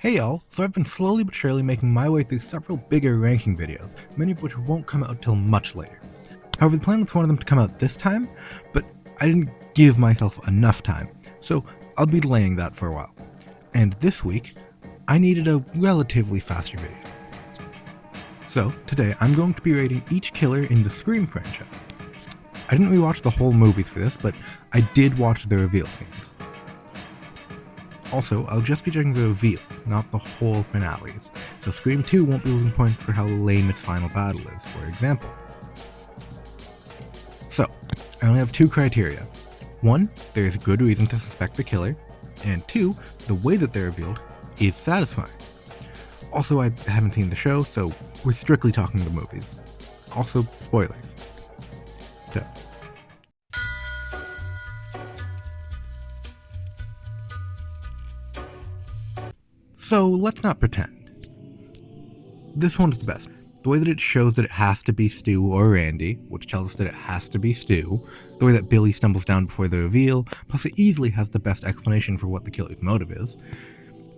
Hey y'all, so I've been slowly but surely making my way through several bigger ranking videos, many of which won't come out till much later. However, the plan was for one of them to come out this time, but I didn't give myself enough time, so I'll be delaying that for a while. And this week, I needed a relatively faster video. So today I'm going to be rating each killer in the Scream franchise. I didn't rewatch the whole movies for this, but I did watch the reveal scenes. Also, I'll just be judging the reveals, not the whole finales, so Scream 2 won't be losing points for how lame its final battle is, for example. So, I only have two criteria. One, there is good reason to suspect the killer, and two, the way that they're revealed is satisfying. Also, I haven't seen the show, so we're strictly talking the movies. Also, spoilers. So let's not pretend. This one's the best. The way that it shows that it has to be Stu or Randy, which tells us that it has to be Stu, the way that Billy stumbles down before the reveal, plus it easily has the best explanation for what the killer's motive is,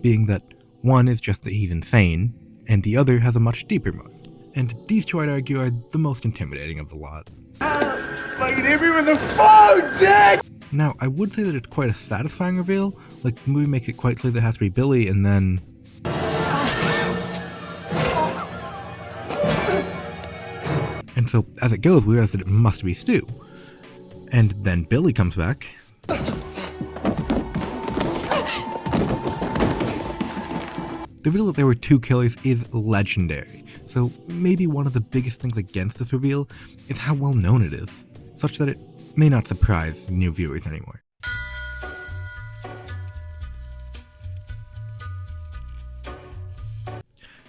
being that one is just that he's insane, and the other has a much deeper motive. And these two, I'd argue, are the most intimidating of the lot. Fucking hit me with the phone, Dick! Now, I would say that it's quite a satisfying reveal, like the movie makes it quite clear that it has to be Billy, and then... And so, as it goes, we realize that it must be Stu. And then Billy comes back. The reveal that there were two killers is legendary, so maybe one of the biggest things against this reveal is how well known it is, such that it may not surprise new viewers anymore.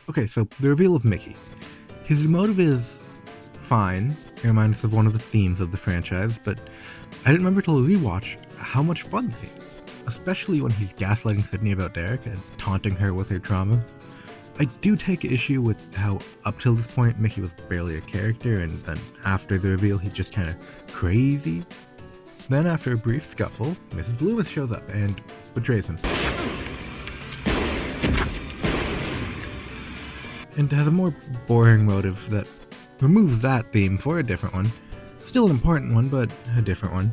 Okay, so the reveal of Mickey. His motive is fine, it reminds us of one of the themes of the franchise, but I didn't remember till the rewatch how much fun the theme is, especially when he's gaslighting Sydney about Derek and taunting her with her trauma. I do take issue with how up till this point Mickey was barely a character, and then after the reveal he's just kinda crazy. Then after a brief scuffle, Mrs. Loomis shows up and betrays him. And has a more boring motive that removes that theme for a different one. Still an important one, but a different one.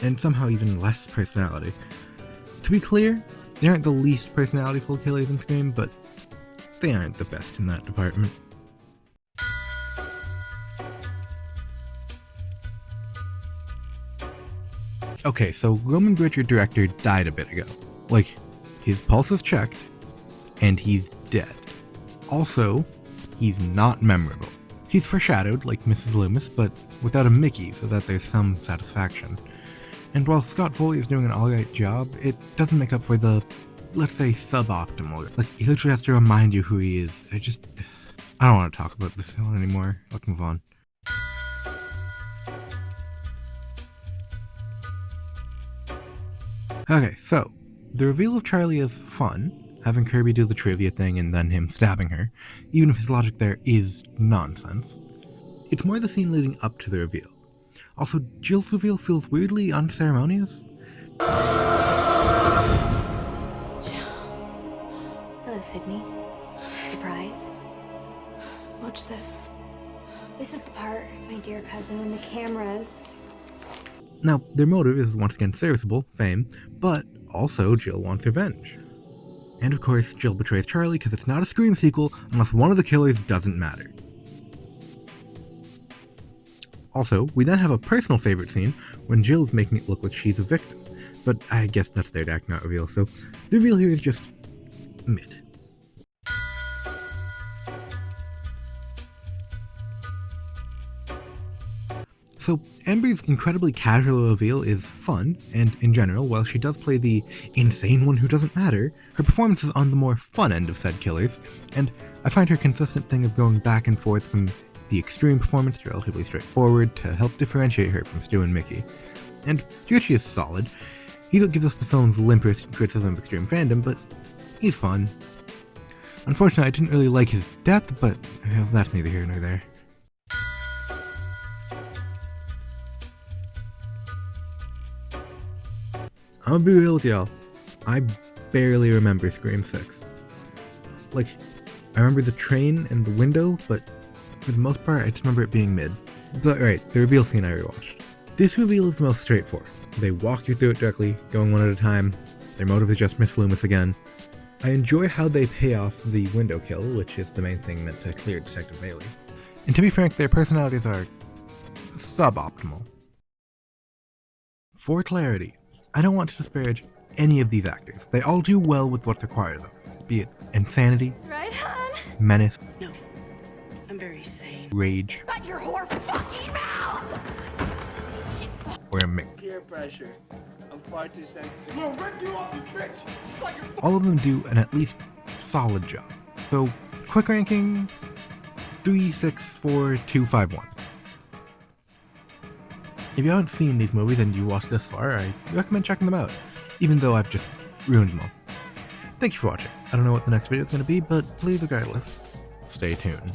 And somehow even less personality. To be clear, they aren't the least personality-ful killers in Scream, but they aren't the best in that department. Okay, so Roman Bridger, director, died a bit ago. Like, his pulse is checked, and he's dead. Also, he's not memorable. He's foreshadowed, like Mrs. Loomis, but without a Mickey, so that there's some satisfaction. And while Scott Foley is doing an alright job, it doesn't make up for the, let's say, suboptimal. Like, he literally has to remind you who he is. I don't want to talk about this one anymore. Let's move on. Okay, so, the reveal of Charlie is fun, having Kirby do the trivia thing and then him stabbing her, even if his logic there is nonsense. It's more the scene leading up to the reveal. Also, Jill's reveal feels weirdly unceremonious. Hello, Sydney. Surprised? Watch this. This is the part, my dear cousin, when the cameras... Now, their motive is once again serviceable, fame, but also Jill wants revenge. And of course, Jill betrays Charlie because it's not a Scream sequel unless one of the killers doesn't matter. Also, we then have a personal favorite scene when Jill's making it look like she's a victim, but I guess that's third act, not reveal, so the reveal here is just mid. So, Amber's incredibly casual reveal is fun, and in general, while she does play the insane one who doesn't matter, her performance is on the more fun end of said killers, and I find her consistent thing of going back and forth from the extreme performance relatively straightforward to help differentiate her from Stu and Mickey. And Richie is solid. He's what gives us the film's limperest criticism of extreme fandom, but he's fun. Unfortunately, I didn't really like his death, but that's neither here nor there. I'm gonna be real with y'all. I barely remember Scream 6. Like, I remember the train and the window, but for the most part, I just remember it being mid. But right, the reveal scene I rewatched. This reveal is the most straightforward. They walk you through it directly, going one at a time. Their motive is just Miss Loomis again. I enjoy how they pay off the window kill, which is the main thing meant to clear Detective Bailey. And to be frank, their personalities are suboptimal. For clarity, I don't want to disparage any of these actors. They all do well with what's required of them, be it insanity, Right, hon? menace, No, I'm very sane. rage, Shut your whore fucking mouth! or a mix. Peer pressure. I'm far too sensitive. I'm gonna rip you off, you bitch! It's like a All of them do an at least solid job. So, quick ranking, 3, 6, 4, 2, 5, 1. If you haven't seen these movies and you watched this far, I recommend checking them out, even though I've just ruined them all. Thank you for watching. I don't know what the next video is going to be, but please regardless, stay tuned.